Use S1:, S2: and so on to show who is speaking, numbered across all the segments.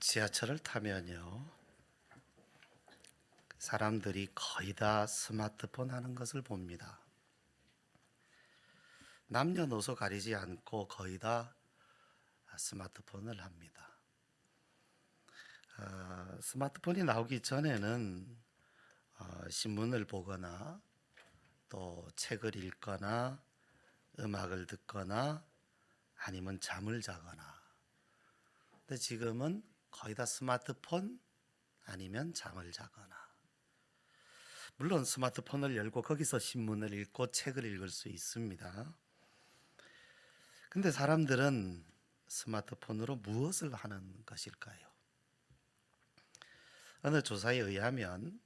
S1: 지하철을 타면요, 사람들이 거의 다 스마트폰 하는 것을 봅니다. 남녀노소 가리지 않고 거의 다 스마트폰을 합니다. 스마트폰이 나오기 전에는 신문을 보거나 또 책을 읽거나 음악을 듣거나 아니면 잠을 자거나, 근데 지금은 거의 다 스마트폰 아니면 잠을 자거나. 물론 스마트폰을 열고 거기서 신문을 읽고 책을 읽을 수 있습니다. 근데 사람들은 스마트폰으로 무엇을 하는 것일까요? 어느 조사에 의하면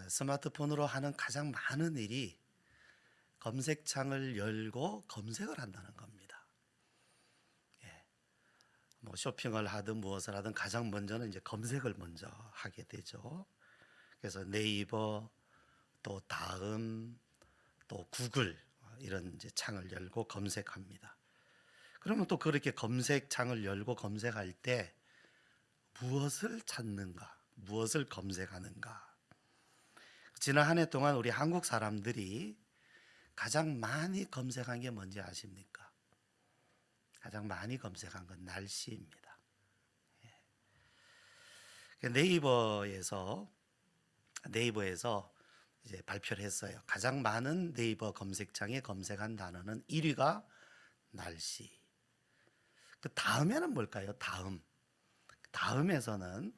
S1: 스마트폰으로 하는 가장 많은 일이 검색창을 열고 검색을 한다는 겁니다. 뭐 쇼핑을 하든 무엇을 하든 가장 먼저는 이제 검색을 먼저 하게 되죠. 그래서 네이버, 또 다음, 또 구글 이런 이제 창을 열고 검색합니다. 그러면 또 그렇게 검색창을 열고 검색할 때 무엇을 찾는가, 무엇을 검색하는가? 지난 한 해 동안 우리 한국 사람들이 가장 많이 검색한 게 뭔지 아십니까? 가장 많이 검색한 건 날씨입니다. 네이버에서 이제 발표를 했어요. 가장 많은 네이버 검색창에 검색한 단어는 1위가 날씨. 그 다음에는 뭘까요? 다음에서는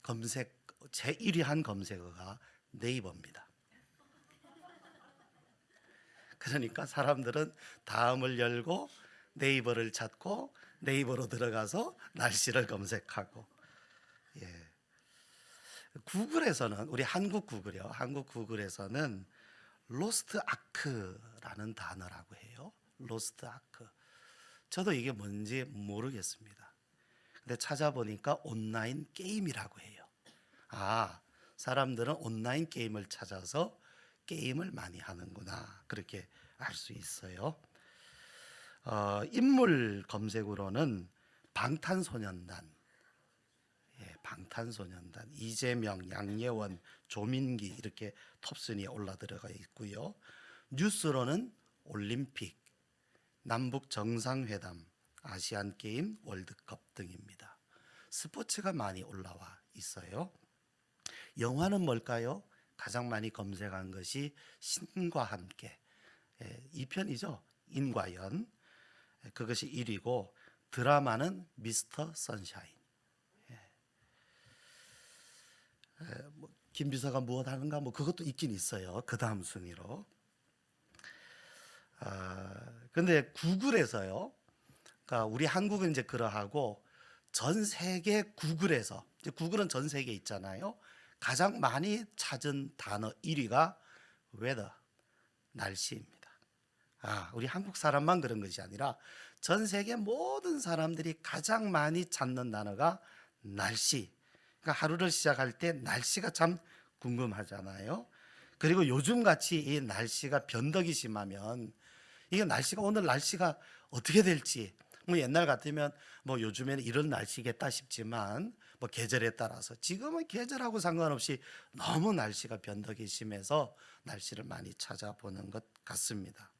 S1: 검색 제 1위 한 검색어가 네이버입니다. 그러니까 사람들은 다음을 열고 네이버를 찾고 네이버로 들어가서 날씨를 검색하고. 구글에서는, 우리 한국 구글에서는 로스트 아크라는 단어라고 해요. 로스트 아크. 저도 이게 뭔지 모르겠습니다. 근데 찾아보니까 온라인 게임이라고 해요. 사람들은 온라인 게임을 찾아서 게임을 많이 하는구나, 그렇게 알 수 있어요. 인물 검색으로는 방탄소년단, 이재명, 양예원, 조민기 이렇게 톱순위에 올라 들어가 있고요. 뉴스로는 올림픽, 남북 정상회담, 아시안 게임, 월드컵 등입니다. 스포츠가 많이 올라와 있어요. 영화는 뭘까요? 가장 많이 검색한 것이 신과 함께, 2편이죠. 인과 연, 그것이 1위고, 드라마는 미스터 선샤인. 김 비서가 무엇 하는가, 그것도 있긴 있어요. 그 다음 순위로. 근데 구글에서요, 그러니까 우리 한국은 이제 그러하고 전 세계 구글에서, 이제 구글은 전 세계에 있잖아요. 가장 많이 찾은 단어 1위가 weather, 날씨입니다. 우리 한국 사람만 그런 것이 아니라 전 세계 모든 사람들이 가장 많이 찾는 단어가 날씨. 그러니까 하루를 시작할 때 날씨가 참 궁금하잖아요. 그리고 요즘같이 이 날씨가 변덕이 심하면, 이게 오늘 날씨가 어떻게 될지, 옛날 같으면 요즘에는 이런 날씨겠다 싶지만 계절에 따라서, 지금은 계절하고 상관없이 너무 날씨가 변덕이 심해서 날씨를 많이 찾아보는 것 같습니다.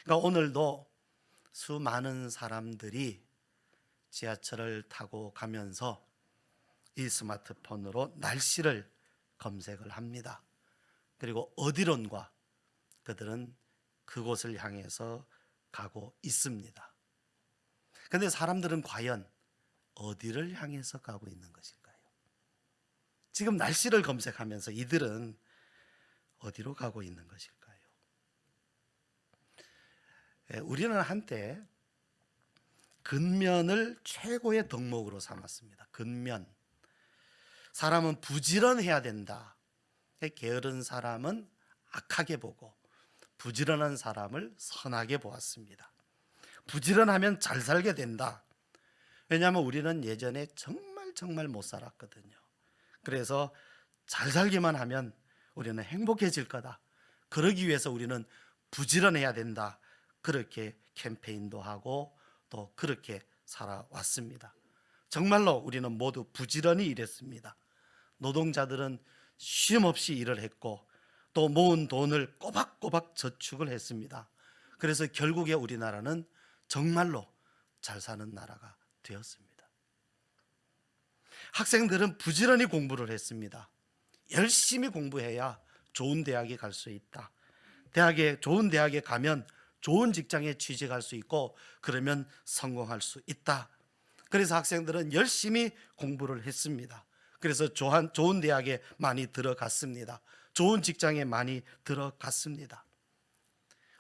S1: 그러니까 오늘도 수많은 사람들이 지하철을 타고 가면서 이 스마트폰으로 날씨를 검색을 합니다. 그리고 어디론가 그들은 그곳을 향해서 가고 있습니다. 그런데 사람들은 과연 어디를 향해서 가고 있는 것일까요? 지금 날씨를 검색하면서 이들은 어디로 가고 있는 것일까요? 우리는 한때 근면을 최고의 덕목으로 삼았습니다. 근면. 사람은 부지런해야 된다. 게으른 사람은 악하게 보고 부지런한 사람을 선하게 보았습니다. 부지런하면 잘 살게 된다. 왜냐하면 우리는 예전에 정말 못 살았거든요. 그래서 잘 살기만 하면 우리는 행복해질 거다. 그러기 위해서 우리는 부지런해야 된다. 그렇게 캠페인도 하고 또 그렇게 살아왔습니다. 정말로 우리는 모두 부지런히 일했습니다. 노동자들은 쉼없이 일을 했고 또 모은 돈을 꼬박꼬박 저축을 했습니다. 그래서 결국에 우리나라는 정말로 잘 사는 나라가 되었습니다. 학생들은 부지런히 공부를 했습니다. 열심히 공부해야 좋은 대학에 갈 수 있다. 좋은 대학에 가면 좋은 직장에 취직할 수 있고 그러면 성공할 수 있다. 그래서 학생들은 열심히 공부를 했습니다. 그래서 좋은 대학에 많이 들어갔습니다. 좋은 직장에 많이 들어갔습니다.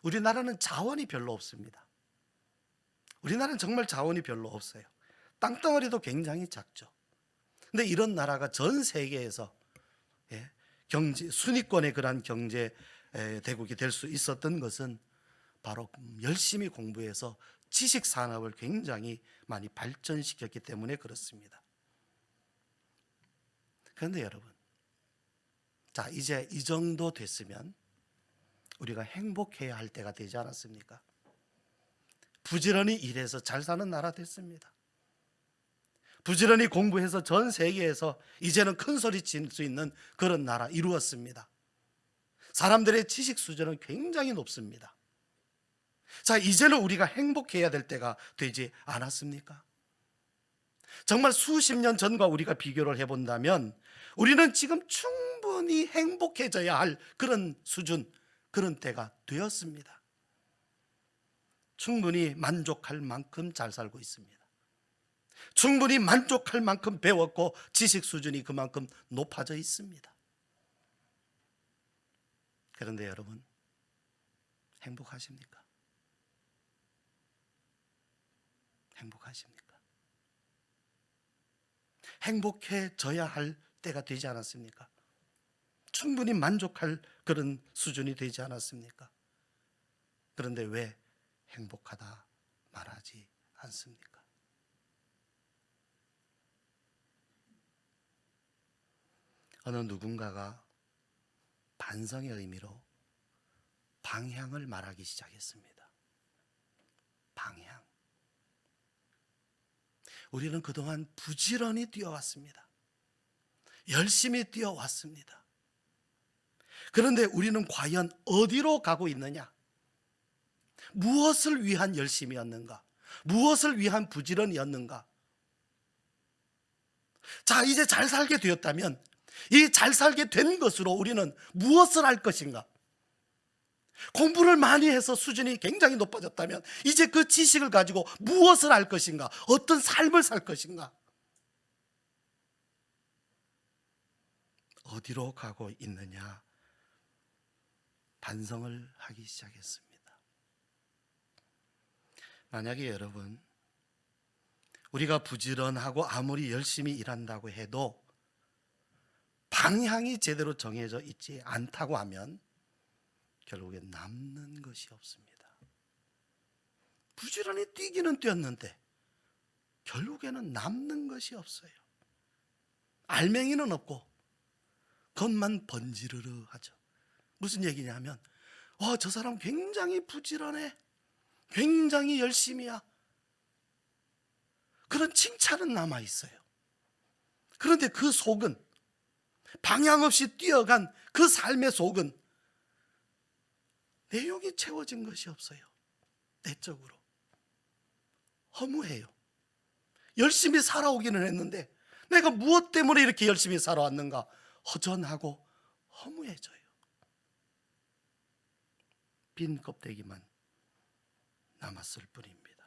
S1: 우리나라는 자원이 별로 없습니다. 우리나라는 정말 자원이 별로 없어요. 땅덩어리도 굉장히 작죠. 근데 이런 나라가 전 세계에서 순위권의 그러한 경제 대국이 될 수 있었던 것은 바로 열심히 공부해서 지식 산업을 굉장히 많이 발전시켰기 때문에 그렇습니다. 그런데 여러분, 자, 이제 이 정도 됐으면 우리가 행복해야 할 때가 되지 않았습니까? 부지런히 일해서 잘 사는 나라 됐습니다. 부지런히 공부해서 전 세계에서 이제는 큰 소리 칠 수 있는 그런 나라 이루었습니다. 사람들의 지식 수준은 굉장히 높습니다. 자, 이제는 우리가 행복해야 될 때가 되지 않았습니까? 정말 수십 년 전과 우리가 비교를 해본다면 우리는 지금 충분히 행복해져야 할 그런 수준, 그런 때가 되었습니다. 충분히 만족할 만큼 잘 살고 있습니다. 충분히 만족할 만큼 배웠고 지식 수준이 그만큼 높아져 있습니다. 그런데 여러분, 행복하십니까? 행복하십니까? 행복해져야 할 때가 되지 않았습니까? 충분히 만족할 그런 수준이 되지 않았습니까? 그런데 왜 행복하다 말하지 않습니까? 어느 누군가가 반성의 의미로 방향을 말하기 시작했습니다. 방향. 우리는 그동안 부지런히 뛰어왔습니다. 열심히 뛰어왔습니다. 그런데 우리는 과연 어디로 가고 있느냐? 무엇을 위한 열심이었는가? 무엇을 위한 부지런이었는가? 자, 이제 잘 살게 되었다면 이 잘 살게 된 것으로 우리는 무엇을 할 것인가? 공부를 많이 해서 수준이 굉장히 높아졌다면 이제 그 지식을 가지고 무엇을 할 것인가? 어떤 삶을 살 것인가? 어디로 가고 있느냐? 반성을 하기 시작했습니다. 만약에 여러분, 우리가 부지런하고 아무리 열심히 일한다고 해도 방향이 제대로 정해져 있지 않다고 하면 결국에 남는 것이 없습니다. 부지런히 뛰기는 뛰었는데 결국에는 남는 것이 없어요. 알맹이는 없고 겉만 번지르르 하죠. 무슨 얘기냐면 저 사람 굉장히 부지런해, 굉장히 열심히야, 그런 칭찬은 남아있어요. 그런데 그 속은, 방향 없이 뛰어간 그 삶의 속은 내용이 채워진 것이 없어요. 내적으로 허무해요. 열심히 살아오기는 했는데 내가 무엇 때문에 이렇게 열심히 살아왔는가? 허전하고 허무해져요. 빈 껍데기만 남았을 뿐입니다.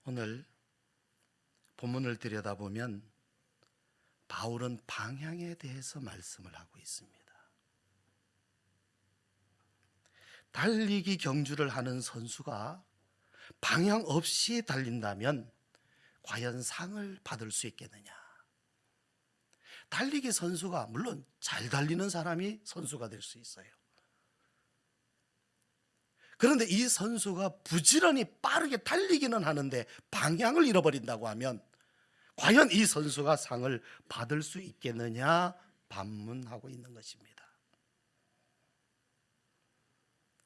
S1: 오늘 본문을 들여다보면 바울은 방향에 대해서 말씀을 하고 있습니다. 달리기 경주를 하는 선수가 방향 없이 달린다면 과연 상을 받을 수 있겠느냐? 달리기 선수가 물론 잘 달리는 사람이 선수가 될 수 있어요. 그런데 이 선수가 부지런히 빠르게 달리기는 하는데 방향을 잃어버린다고 하면 과연 이 선수가 상을 받을 수 있겠느냐 반문하고 있는 것입니다.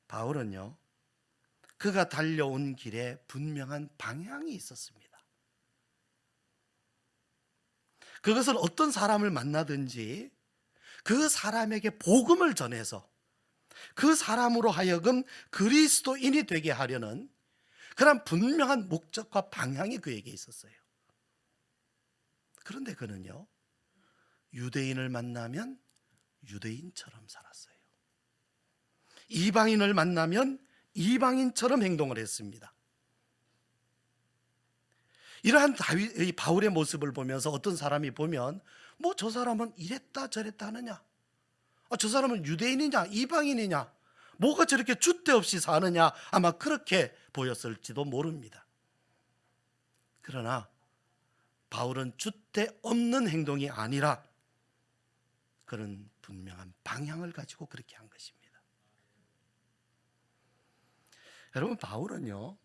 S1: 바울은요, 그가 달려온 길에 분명한 방향이 있었습니다. 그것은 어떤 사람을 만나든지 그 사람에게 복음을 전해서 그 사람으로 하여금 그리스도인이 되게 하려는 그런 분명한 목적과 방향이 그에게 있었어요. 그런데 그는요, 유대인을 만나면 유대인처럼 살았어요. 이방인을 만나면 이방인처럼 행동을 했습니다. 이러한 바울의 모습을 보면서 어떤 사람이 보면 뭐 저 사람은 이랬다 저랬다 하느냐, 저 사람은 유대인이냐 이방인이냐, 뭐가 저렇게 줏대 없이 사느냐, 아마 그렇게 보였을지도 모릅니다. 그러나 바울은 줏대 없는 행동이 아니라 그런 분명한 방향을 가지고 그렇게 한 것입니다. 여러분, 바울은요,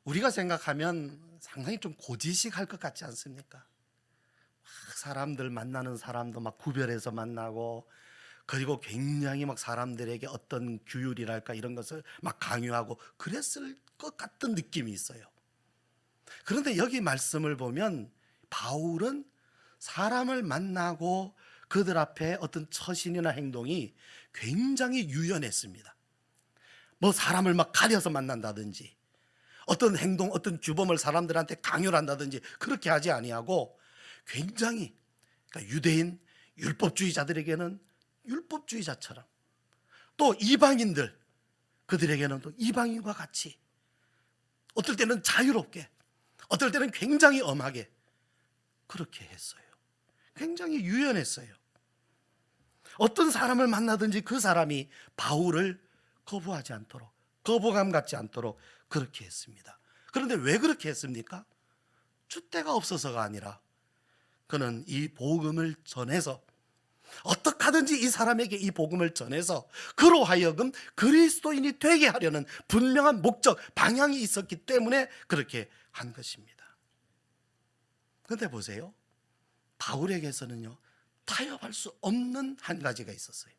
S1: 우리가 생각하면 상당히 좀 고지식할 것 같지 않습니까? 막 사람들 만나는 사람도 막 구별해서 만나고, 그리고 굉장히 막 사람들에게 어떤 규율이랄까 이런 것을 막 강요하고 그랬을 것 같은 느낌이 있어요. 그런데 여기 말씀을 보면 바울은 사람을 만나고 그들 앞에 어떤 처신이나 행동이 굉장히 유연했습니다. 뭐 사람을 막 가려서 만난다든지, 어떤 행동, 어떤 규범을 사람들한테 강요를 한다든지 그렇게 하지 아니하고, 굉장히, 그러니까 유대인 율법주의자들에게는 율법주의자처럼, 또 이방인들, 그들에게는 또 이방인과 같이, 어떨 때는 자유롭게, 어떨 때는 굉장히 엄하게 그렇게 했어요. 굉장히 유연했어요. 어떤 사람을 만나든지 그 사람이 바울을 거부하지 않도록, 거부감 갖지 않도록 그렇게 했습니다. 그런데 왜 그렇게 했습니까? 줏대가 없어서가 아니라 그는 이 복음을 전해서, 어떻게 하든지 이 사람에게 이 복음을 전해서 그로 하여금 그리스도인이 되게 하려는 분명한 목적, 방향이 있었기 때문에 그렇게 한 것입니다. 그런데 보세요, 바울에게서는요, 타협할 수 없는 한 가지가 있었어요.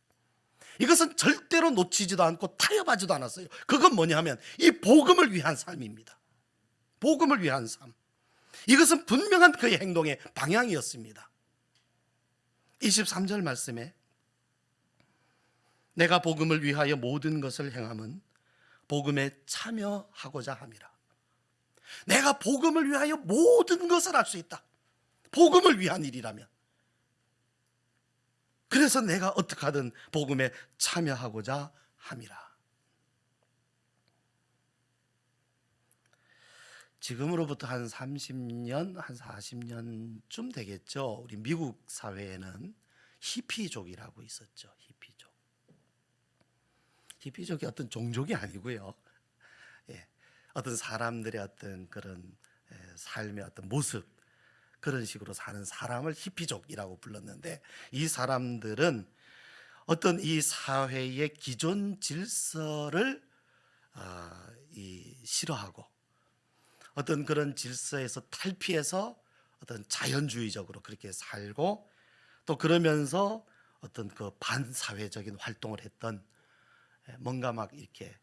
S1: 이것은 절대로 놓치지도 않고 타협하지도 않았어요. 그건 뭐냐 하면 이 복음을 위한 삶입니다. 복음을 위한 삶, 이것은 분명한 그의 행동의 방향이었습니다. 23절 말씀에 내가 복음을 위하여 모든 것을 행함은 복음에 참여하고자 함이라. 내가 복음을 위하여 모든 것을 할 수 있다. 복음을 위한 일이라면. 그래서 내가 어떻게 하든 복음에 참여하고자 함이라. 지금으로부터 한 30년, 한 40년쯤 되겠죠. 우리 미국 사회에는 히피족이라고 있었죠. 히피족. 히피족이 어떤 종족이 아니고요. 예, 어떤 사람들의 어떤 그런 삶의 어떤 모습, 그런 식으로 사는 사람을 히피족이라고 불렀는데, 이 사람들은 어떤 이 사회의 기존 질서를 싫어하고 어떤 그런 질서에서 탈피해서 어떤 자연주의적으로 그렇게 살고, 또 그러면서 어떤 그 반사회적인 활동을 했던, 뭔가 막 이렇게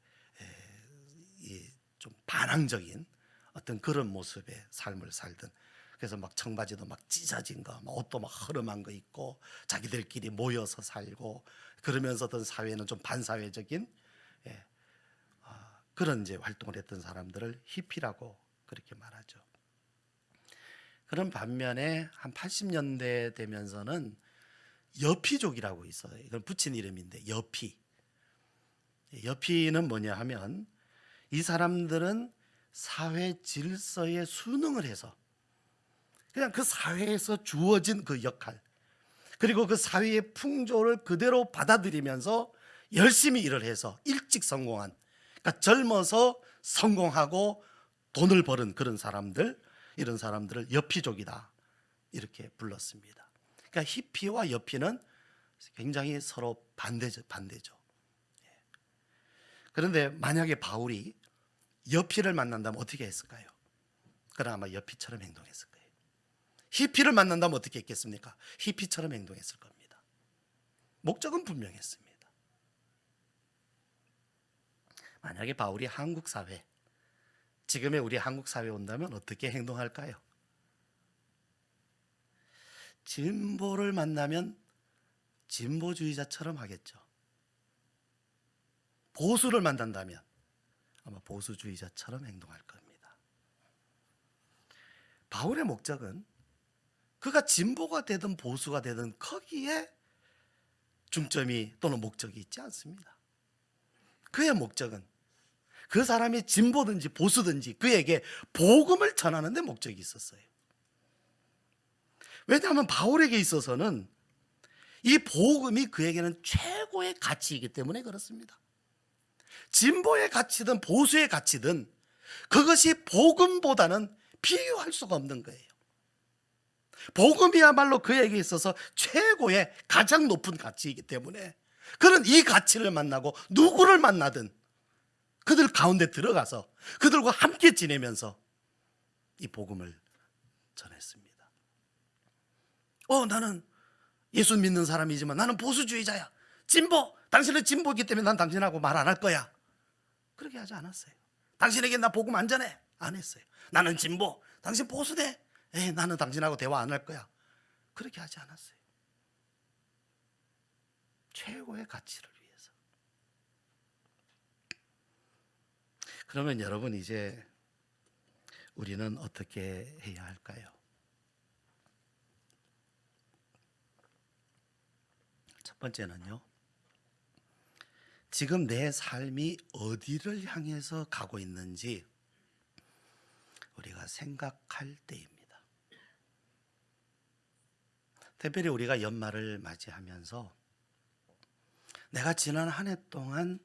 S1: 좀 반항적인 어떤 그런 모습의 삶을 살던, 그래서 막 청바지도 막 찢어진 거, 막 옷도 막 허름한 거 입고 자기들끼리 모여서 살고, 그러면서 어떤 사회는 좀 반사회적인 그런 이제 활동을 했던 사람들을 히피라고 그렇게 말하죠. 그런 반면에 한 80년대 되면서는 여피족이라고 있어요. 이건 붙인 이름인데, 여피. 여피는 뭐냐 하면 이 사람들은 사회 질서에 순응을 해서 그냥 그 사회에서 주어진 그 역할, 그리고 그 사회의 풍조를 그대로 받아들이면서 열심히 일을 해서 일찍 성공한, 그러니까 젊어서 성공하고 돈을 버는 그런 사람들, 이런 사람들을 여피족이다 이렇게 불렀습니다. 그러니까 히피와 여피는 굉장히 서로 반대죠. 그런데 만약에 바울이 여피를 만난다면 어떻게 했을까요? 그럼 아마 여피처럼 행동했을 거예요. 히피를 만난다면 어떻게 했겠습니까? 히피처럼 행동했을 겁니다. 목적은 분명했습니다. 만약에 바울이 한국 사회, 지금의 우리 한국 사회에 온다면 어떻게 행동할까요? 진보를 만나면 진보주의자처럼 하겠죠. 보수를 만난다면 아마 보수주의자처럼 행동할 겁니다. 바울의 목적은 그가 진보가 되든 보수가 되든 거기에 중점이 또는 목적이 있지 않습니다. 그의 목적은 그 사람이 진보든지 보수든지 그에게 복음을 전하는 데 목적이 있었어요. 왜냐하면 바울에게 있어서는 이 복음이 그에게는 최고의 가치이기 때문에 그렇습니다. 진보의 가치든 보수의 가치든 그것이 복음보다는 비교할 수가 없는 거예요. 복음이야말로 그에게 있어서 최고의 가장 높은 가치이기 때문에 그는 이 가치를 만나고 누구를 만나든 그들 가운데 들어가서 그들과 함께 지내면서 이 복음을 전했습니다. 나는 예수 믿는 사람이지만 나는 보수주의자야. 진보, 당신은 진보이기 때문에 난 당신하고 말 안 할 거야. 그렇게 하지 않았어요. 당신에게 나 복음 안 전해. 안 했어요. 나는 진보, 당신 보수대. 나는 당신하고 대화 안 할 거야. 그렇게 하지 않았어요. 최고의 가치를 위해서. 그러면 여러분, 이제 우리는 어떻게 해야 할까요? 첫 번째는요, 지금 내 삶이 어디를 향해서 가고 있는지 우리가 생각할 때입니다. 특별히 우리가 연말을 맞이하면서 내가 지난 한 해 동안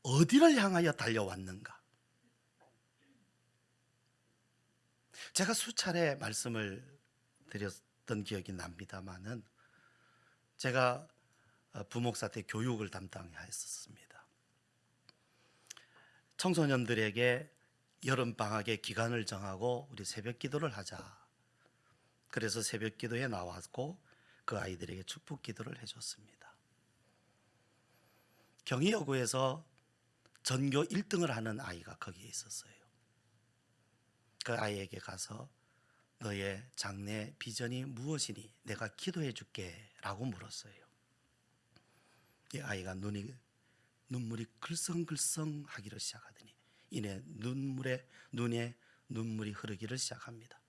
S1: 어디를 향하여 달려왔는가? 제가 수차례 말씀을 드렸던 기억이 납니다만은 제가 부목사 때 교육을 담당했었습니다. 청소년들에게 여름방학에 기간을 정하고 우리 새벽 기도를 하자. 그래서 새벽 기도에 나왔고 그 아이들에게 축복 기도를 해줬습니다. 경희여고에서 전교 1등을 하는 아이가 거기에 있었어요. 그 아이에게 가서 너의 장래 비전이 무엇이니 내가 기도해 줄게 라고 물었어요. 이 아이가 눈물이 글썽글썽 하기를 시작하더니 이내 눈에 눈물이 흐르기를 시작합니다.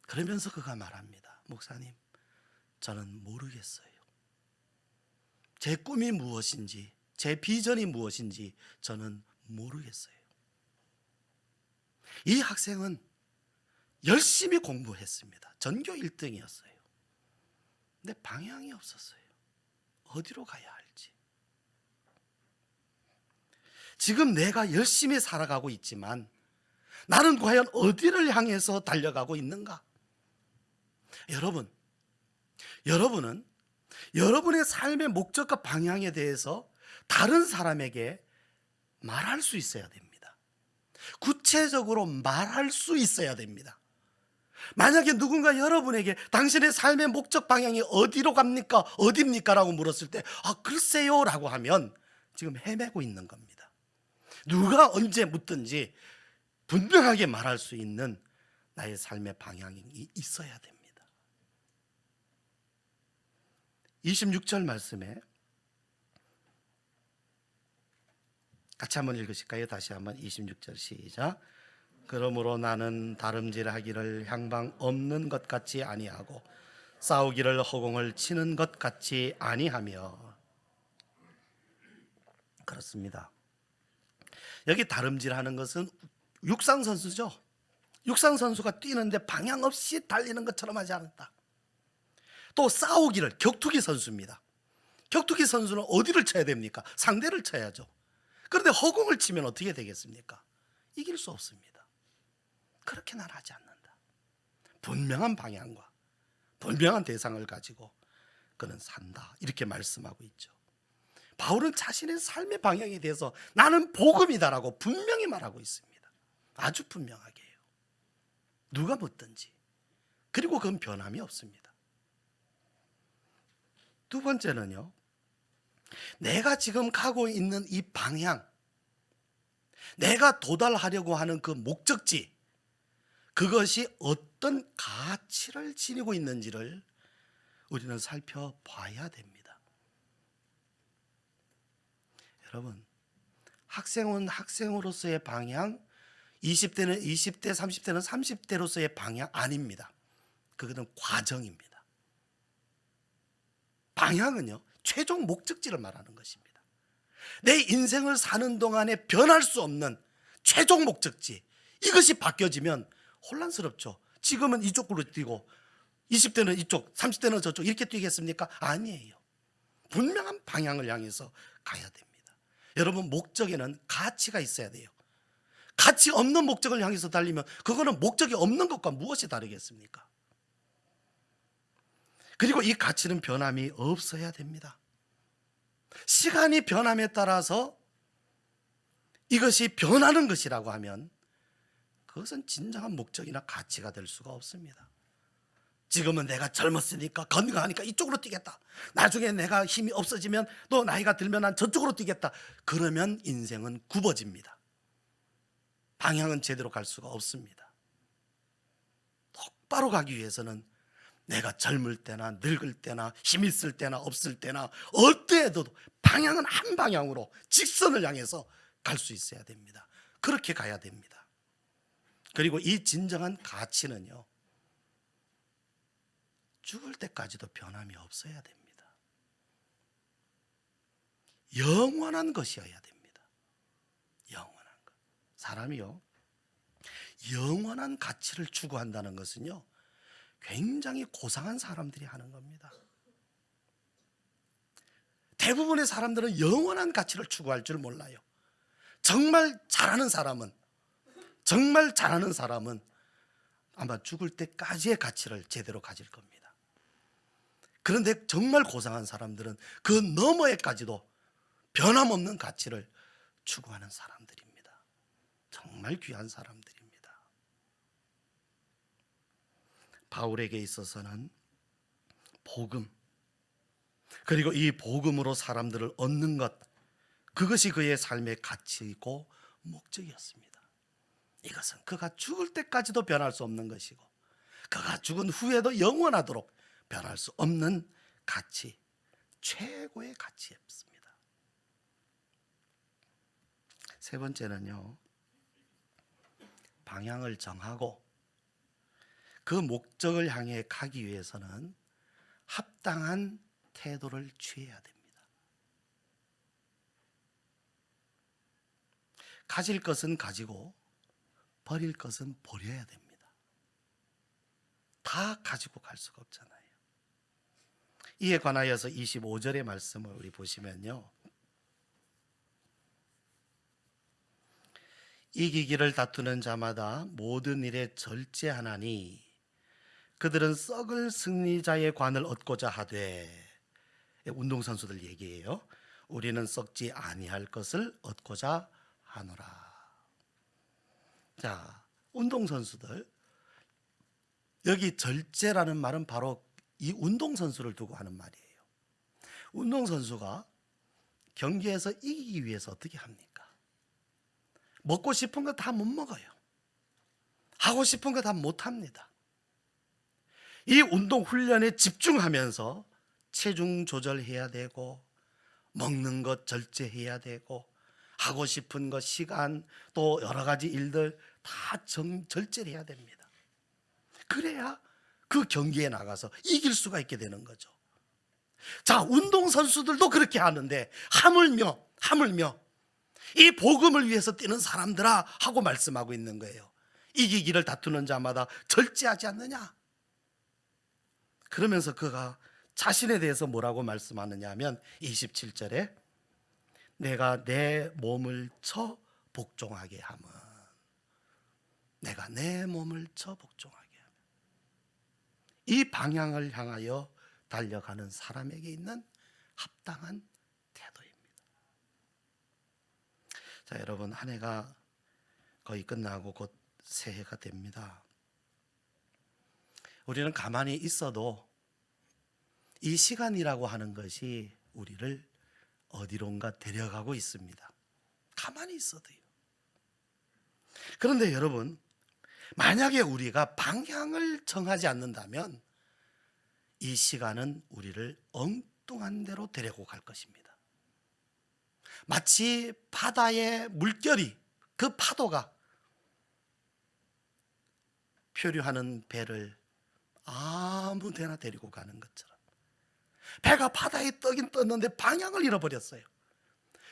S1: 그러면서 그가 말합니다. 목사님, 저는 모르겠어요. 제 꿈이 무엇인지, 제 비전이 무엇인지 저는 모르겠어요. 이 학생은 열심히 공부했습니다. 전교 1등이었어요. 근데 방향이 없었어요. 어디로 가야 할지. 지금 내가 열심히 살아가고 있지만 나는 과연 어디를 향해서 달려가고 있는가? 여러분은 여러분의 삶의 목적과 방향에 대해서 다른 사람에게 말할 수 있어야 됩니다. 구체적으로 말할 수 있어야 됩니다. 만약에 누군가 여러분에게 당신의 삶의 목적 방향이 어디로 갑니까? 어디입니까? 라고 물었을 때 글쎄요 라고 하면 지금 헤매고 있는 겁니다. 누가 언제 묻든지 분명하게 말할 수 있는 나의 삶의 방향이 있어야 됩니다. 26절 말씀에 같이 한번 읽으실까요? 다시 한번 26절 시작. 그러므로 나는 다름질하기를 향방 없는 것 같이 아니하고 싸우기를 허공을 치는 것 같이 아니하며. 그렇습니다. 여기 다름질하는 것은 육상 선수죠. 육상 선수가 뛰는데 방향 없이 달리는 것처럼 하지 않았다. 또 싸우기를, 격투기 선수입니다. 격투기 선수는 어디를 쳐야 됩니까? 상대를 쳐야죠. 그런데 허공을 치면 어떻게 되겠습니까? 이길 수 없습니다. 그렇게 난 하지 않는다. 분명한 방향과 분명한 대상을 가지고 그는 산다. 이렇게 말씀하고 있죠. 바울은 자신의 삶의 방향에 대해서 나는 복음이다라고 분명히 말하고 있습니다. 아주 분명하게 해요. 누가 묻든지. 그리고 그건 변함이 없습니다. 두 번째는요, 내가 지금 가고 있는 이 방향, 내가 도달하려고 하는 그 목적지, 그것이 어떤 가치를 지니고 있는지를 우리는 살펴봐야 됩니다. 여러분, 학생은 학생으로서의 방향, 20대는 20대, 30대는 30대로서의 방향 아닙니다. 그것은 과정입니다. 방향은요, 최종 목적지를 말하는 것입니다. 내 인생을 사는 동안에 변할 수 없는 최종 목적지, 이것이 바뀌어지면 혼란스럽죠. 지금은 이쪽으로 뛰고 20대는 이쪽, 30대는 저쪽 이렇게 뛰겠습니까? 아니에요. 분명한 방향을 향해서 가야 됩니다. 여러분, 목적에는 가치가 있어야 돼요. 가치 없는 목적을 향해서 달리면 그거는 목적이 없는 것과 무엇이 다르겠습니까? 그리고 이 가치는 변함이 없어야 됩니다. 시간이 변함에 따라서 이것이 변하는 것이라고 하면 그것은 진정한 목적이나 가치가 될 수가 없습니다. 지금은 내가 젊었으니까 건강하니까 이쪽으로 뛰겠다. 나중에 내가 힘이 없어지면 또 나이가 들면 난 저쪽으로 뛰겠다. 그러면 인생은 굽어집니다. 방향은 제대로 갈 수가 없습니다. 똑바로 가기 위해서는 내가 젊을 때나 늙을 때나 힘 있을 때나 없을 때나 어때에도 방향은 한 방향으로 직선을 향해서 갈 수 있어야 됩니다. 그렇게 가야 됩니다. 그리고 이 진정한 가치는요, 죽을 때까지도 변함이 없어야 됩니다. 영원한 것이어야 됩니다. 영원한 것. 사람이요, 영원한 가치를 추구한다는 것은요, 굉장히 고상한 사람들이 하는 겁니다. 대부분의 사람들은 영원한 가치를 추구할 줄 몰라요. 정말 잘하는 사람은 아마 죽을 때까지의 가치를 제대로 가질 겁니다. 그런데 정말 고상한 사람들은 그 너머에까지도 변함없는 가치를 추구하는 사람들입니다. 정말 귀한 사람들입니다. 바울에게 있어서는 복음, 그리고 이 복음으로 사람들을 얻는 것, 그것이 그의 삶의 가치이고 목적이었습니다. 이것은 그가 죽을 때까지도 변할 수 없는 것이고 그가 죽은 후에도 영원하도록 변할 수 없는 가치, 최고의 가치였습니다. 세 번째는요, 방향을 정하고 그 목적을 향해 가기 위해서는 합당한 태도를 취해야 됩니다. 가질 것은 가지고 버릴 것은 버려야 됩니다. 다 가지고 갈 수가 없잖아요. 이에 관하여서 25절의 말씀을 우리 보시면요, 이기기를 다투는 자마다 모든 일에 절제하나니 그들은 썩을 승리자의 관을 얻고자 하되, 운동선수들 얘기예요. 우리는 썩지 아니할 것을 얻고자 하노라. 자, 운동선수들, 여기 절제라는 말은 바로 이 운동선수를 두고 하는 말이에요. 운동선수가 경기에서 이기기 위해서 어떻게 합니까? 먹고 싶은 거 다 못 먹어요. 하고 싶은 거 다 못 합니다. 이 운동 훈련에 집중하면서 체중 조절해야 되고, 먹는 것 절제해야 되고, 하고 싶은 것, 시간, 또 여러 가지 일들 다 절제를 해야 됩니다. 그래야 그 경기에 나가서 이길 수가 있게 되는 거죠. 자, 운동선수들도 그렇게 하는데 하물며 이 복음을 위해서 뛰는 사람들아 하고 말씀하고 있는 거예요. 이기기를 다투는 자마다 절제하지 않느냐. 그러면서 그가 자신에 대해서 뭐라고 말씀하느냐 하면 27절에 내가 내 몸을 쳐 복종하게 함은, 내가 내 몸을 쳐 복종하게 함은, 이 방향을 향하여 달려가는 사람에게 있는 합당한 태도입니다. 자, 여러분, 한 해가 거의 끝나고 곧 새해가 됩니다. 우리는 가만히 있어도 이 시간이라고 하는 것이 우리를 어디론가 데려가고 있습니다. 가만히 있어도요. 그런데 여러분, 만약에 우리가 방향을 정하지 않는다면 이 시간은 우리를 엉뚱한 데로 데리고 갈 것입니다. 마치 바다의 물결이, 그 파도가 표류하는 배를 아무 데나 데리고 가는 것처럼, 배가 바다에 떠긴 떴는데 방향을 잃어버렸어요.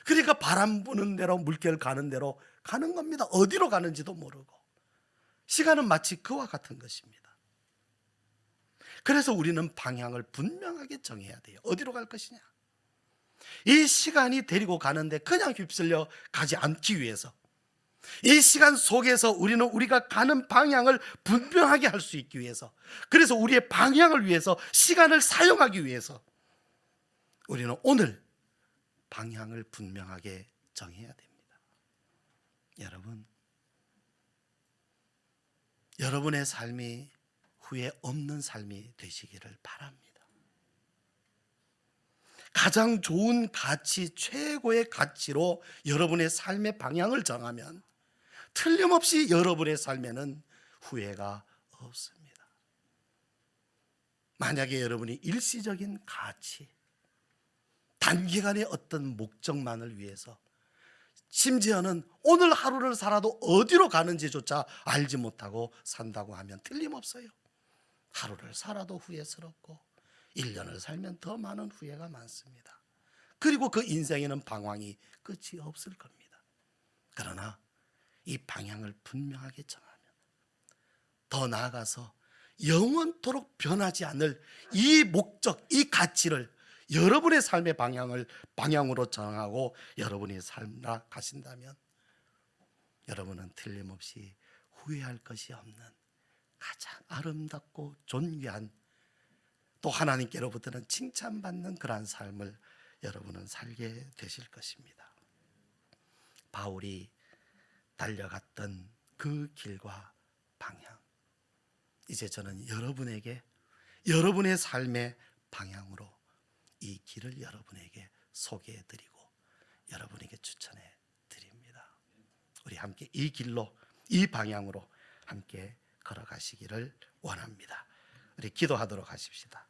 S1: 그러니까 바람 부는 대로, 물결 가는 대로 가는 겁니다. 어디로 가는지도 모르고. 시간은 마치 그와 같은 것입니다. 그래서 우리는 방향을 분명하게 정해야 돼요. 어디로 갈 것이냐. 이 시간이 데리고 가는데 그냥 휩쓸려 가지 않기 위해서, 이 시간 속에서 우리는 우리가 가는 방향을 분명하게 할 수 있기 위해서, 그래서 우리의 방향을 위해서, 시간을 사용하기 위해서 우리는 오늘 방향을 분명하게 정해야 됩니다. 여러분, 여러분의 삶이 후회 없는 삶이 되시기를 바랍니다. 가장 좋은 가치, 최고의 가치로 여러분의 삶의 방향을 정하면 틀림없이 여러분의 삶에는 후회가 없습니다. 만약에 여러분이 일시적인 가치, 단기간의 어떤 목적만을 위해서, 심지어는 오늘 하루를 살아도 어디로 가는지조차 알지 못하고 산다고 하면 틀림없어요. 하루를 살아도 후회스럽고 1년을 살면 더 많은 후회가 많습니다. 그리고 그 인생에는 방황이 끝이 없을 겁니다. 그러나 이 방향을 분명하게 정하면, 더 나아가서 영원토록 변하지 않을 이 목적, 이 가치를 여러분의 삶의 방향으로 정하고 여러분이 살아 가신다면 여러분은 틀림없이 후회할 것이 없는 가장 아름답고 존귀한, 또 하나님께로부터는 칭찬받는 그러한 삶을 여러분은 살게 되실 것입니다. 바울이 달려갔던 그 길과 방향, 이제 저는 여러분에게 여러분의 삶의 방향으로 이 길을 여러분에게 소개해 드리고 여러분에게 추천해 드립니다. 우리 함께 이 길로, 이 방향으로 함께 걸어가시기를 원합니다. 우리 기도하도록 하십시다.